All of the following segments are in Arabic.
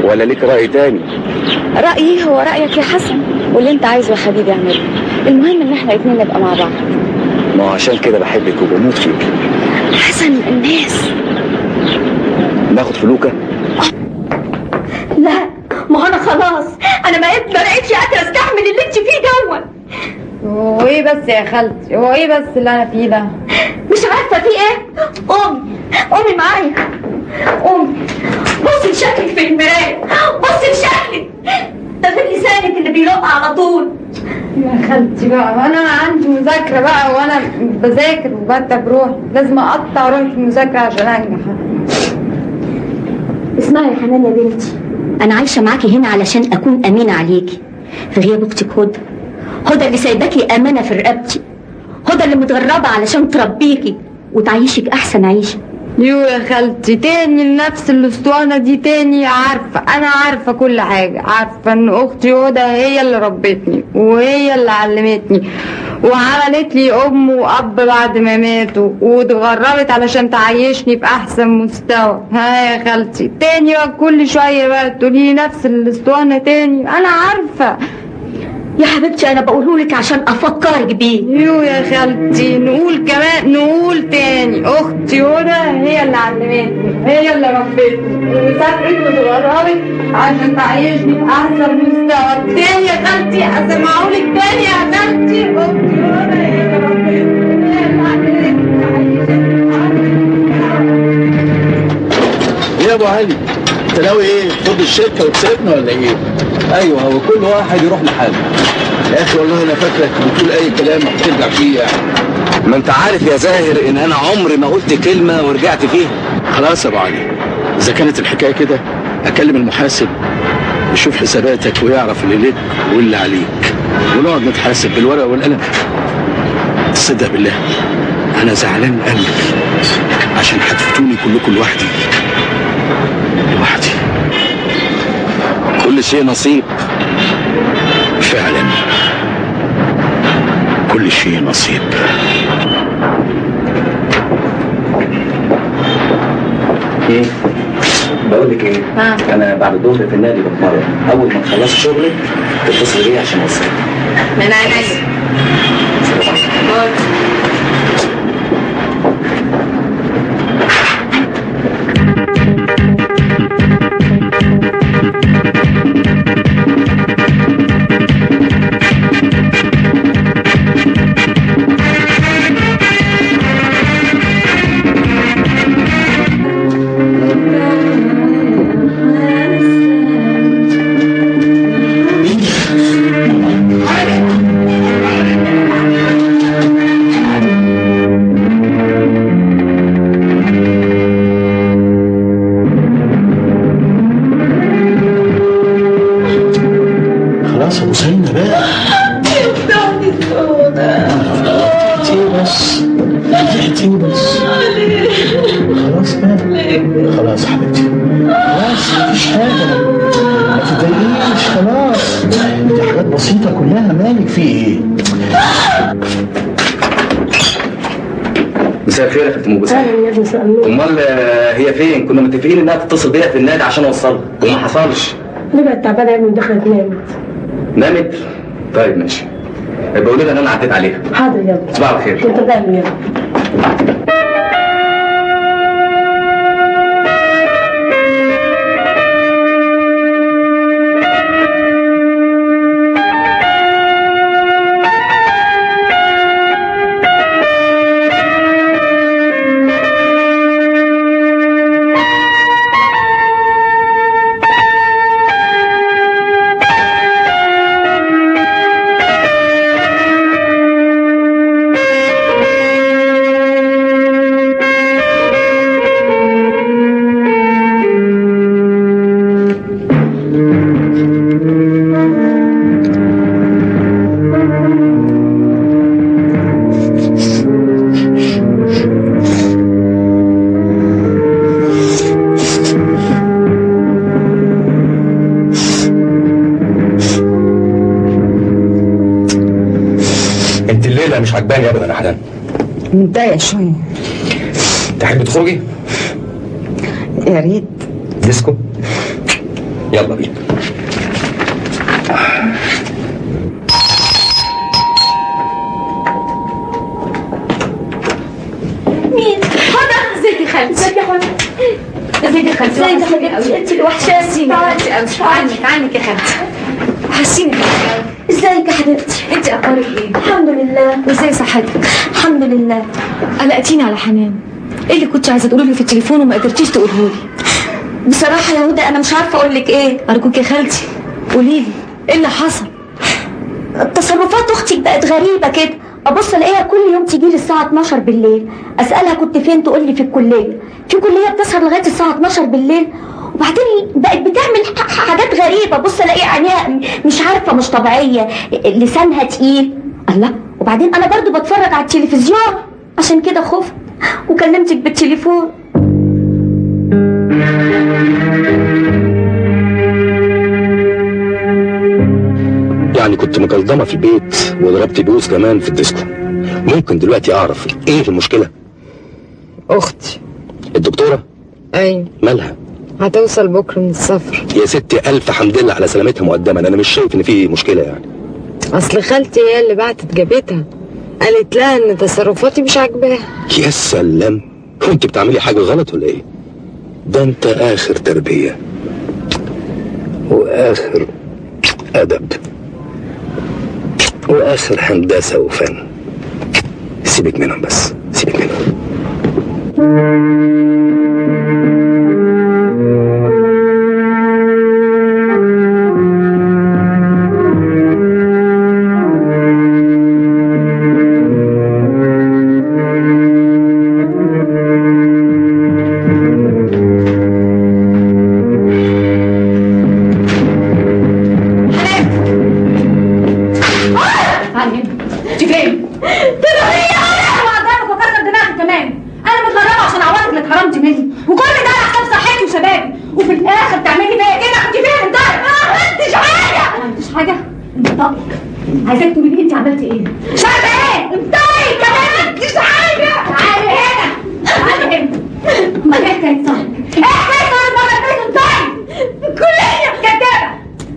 ولا ليك رأي تاني؟ رأيي هو رأيك يا حسن، واللي انت عايزه يا حبيبي اعمله. المهم ان احنا اتنين نبقى مع بعض. ما هو عشان كده بحبك وبموت فيك. حسن الناس. ناخد فلوكة؟ لا، ما انا خلاص، انا ما بقتش قادره استحمل اللي انت فيه دوت. هو ايه بس يا خالتي؟ هو ايه بس اللي انا فيه ده؟ مش عارفه في ايه. قومي معايا، قومي بصي لشكلك في المرايه، بصي لشكلك ده غير لسانك اللي بيلق على طول. يا خالتي بقى انا عندي مذاكره بقى، وانا بذاكر وبرتب روحي، لازم اقطع روحي في المذاكره عشان انجح. اسمعي يا حنان يا بنتي، انا عايشه معاكي هنا علشان اكون امينه عليكي في غياب اختك هدى اللي سايباكي امانه في رقبتي، هدى اللي متغربه علشان تربيكي وتعيشك احسن عيشه. يا خالتي تاني لنفس الاسطوانه دي تاني؟ انا عارفه كل حاجه، عارفه ان اختي هدى هي اللي ربتني وهي اللي علمتني وعملت لي ام واب بعد ما ماتوا، واتغربت علشان تعيشني باحسن مستوى. ها يا خالتي تاني كل شويه بقى تقولي نفس الاسطوانه تاني؟ انا عارفه يا حبيبتي، انا بقولهولك عشان افكرك بيه. يا خالتي نقول كمان، نقول تاني، اختي هدى هي اللي علمتني، هي اللي ربتني وسافرت واتغربت عشان تعيشني باحسن مستوى. تاني يا خالتي اسمعهولك تاني يا خالتي، اختي هدى هي اللي ربتني، هي اللي علمتني تعيشني باحسن مستوى. ايه يا ابو علي؟ انت ناوي ايه؟ تفض الشركه وتسيبنا ولا ايه؟ ايوه، هو كل واحد يروح لحاله. يا اخي والله انا فاكرك بتقول اي كلام هترجع فيه يعني. ما انت عارف يا زاهر ان انا عمري ما قلت كلمه ورجعت فيها. خلاص يا ابو علي، اذا كانت الحكايه كده اكلم المحاسب يشوف حساباتك ويعرف اللي ليك واللي عليك، ونقعد نتحاسب بالورقه والقلم. تصدق بالله انا زعلان قوي عشان هتفوتوني كلكم لوحدي. كل شيء نصيب. فعلا كل شيء نصيب. ايه؟ بقول لك ايه؟ انا بعد الظهر في النادي بتمرن، اول ما تخلص شغلك تتصل بيا عشان اوصلك. من عينيا. خلاص حبيبتي، خلاص مفيش حاجة، ما تتضايقيش، خلاص دي حاجات بسيطة كلها، مالك في ايه؟ مساء الخير يا ختم ابو سعيد. اهلا يا مساء النور. امال هي فين؟ كنا متفقين انها تتصل بيا في النادي عشان اوصلها وما حصلش. انا بقت تعبانه قوي ودخلت نامت. نامت؟ طيب ماشي، بقول لها ان انا عديت عليها. حاضر يلا، صباح الخير. كنت فاهم يلا. مش عجباني ابدا يا حنان. متضايقه شويه. تحبي تخرجي؟ يا ريت. ديسكو؟ يلا بينا. مين؟ هدى. ازيك يا خالتي؟ ازيك يا هدى؟ ازيك يا خالتي؟ ازيك يا خالتي؟ انت اللي وحشاني. عنك يا خالتي. وحشيني ازيك يا حبيبتي؟ انت اخبارك ايه؟ الحمد لله. وازاي صحتك؟ الحمد لله. قلقتيني على حنان. ايه اللي كنت عايزه تقولي لي في التليفون وما قدرتيش تقوله لي؟ بصراحه يا هدى انا مش عارفه اقول لك ايه. ارجوك يا خالتي قولي لي ايه اللي حصل؟ تصرفات اختك بقت غريبه كده. ابص الاقيها كل يوم تيجي لي الساعه 12 بالليل، اسالها كنت فين تقول لي في الكليه. في كليه بتسهر لغايه الساعه 12 بالليل، وبعدين بقت بتعمل حاجات غريبه. بص الاقي عينيها مش عارفه، مش طبيعيه، لسانها تقيل. الله. وبعدين انا برضو بتفرج على التلفزيون، عشان كده خفت وكلمتك بالتليفون. يعني كنت مكلضمه في البيت وضربت بوس كمان في الديسكو. ممكن دلوقتي اعرف ايه المشكله؟ اختي. الدكتوره؟ ايوه. مالها؟ هتوصل بكره من السفر. يا ستي الف حمد لله على سلامتها مقدما. انا مش شايف ان في مشكله يعني. اصل خالتي هي اللي بعتت جابتها، قالت لها ان تصرفاتي مش عاجباها. يا سلام، كنت بتعملي حاجه غلط ولا ايه؟ ده انت اخر تربيه واخر ادب واخر هندسه وفن. سيبك منهم بس، سيبك منهم. عايزاك تقولي لي انت عملتي ايه؟ مش عارفه ايه؟ انتي كمان مش حاجه. تعالي هنا، تعالي هنا. امال ايه حكايه صاحبك؟ ايه حكايه صاحبك بره البيت انتي؟ في الكليه كدابه.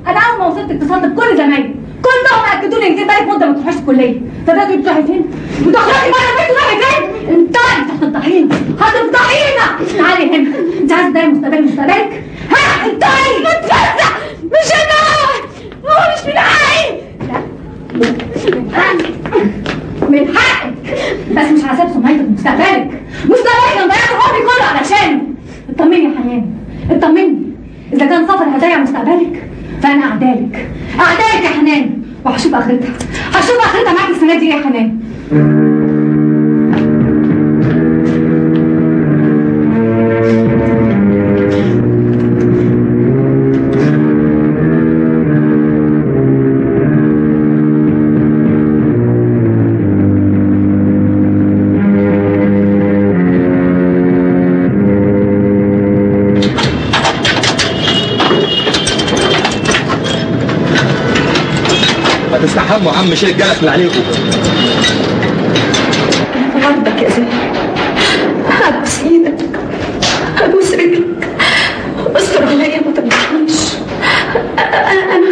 انا اول ما وصلت اتصلت بكل زمايلي، كلهم اكدوا لي انك بقالك مده ما بتروحيش الكليه. فبدأتوا بتروحي فين؟ بتخرجي بره البيت وتروحي فين؟ انتي هتفضحينا، هتفضحينا. تعالي هنا، انت عايزه تضيعي مستقبلك؟ ها انتي بتفزع. مش انا، هو مش من حقي. من حقك، بس مش على حساب سمعتك ومستقبلك. مستقبلك انا ضيعت عمري كله علشانه. اطمني يا حنان، اطمني. اذا كان سفر هيضيع مستقبلك فانا اعدالك يا حنان، وهشوف اخرتها، هشوف اخرتها معاكي السنه دي يا حنان. تستحموا يا عم، شيل الجرح من عليكم. غلطك يا زين، هبوس ايدك، هبوس رجلك، استر عليا ما تبكيش. انا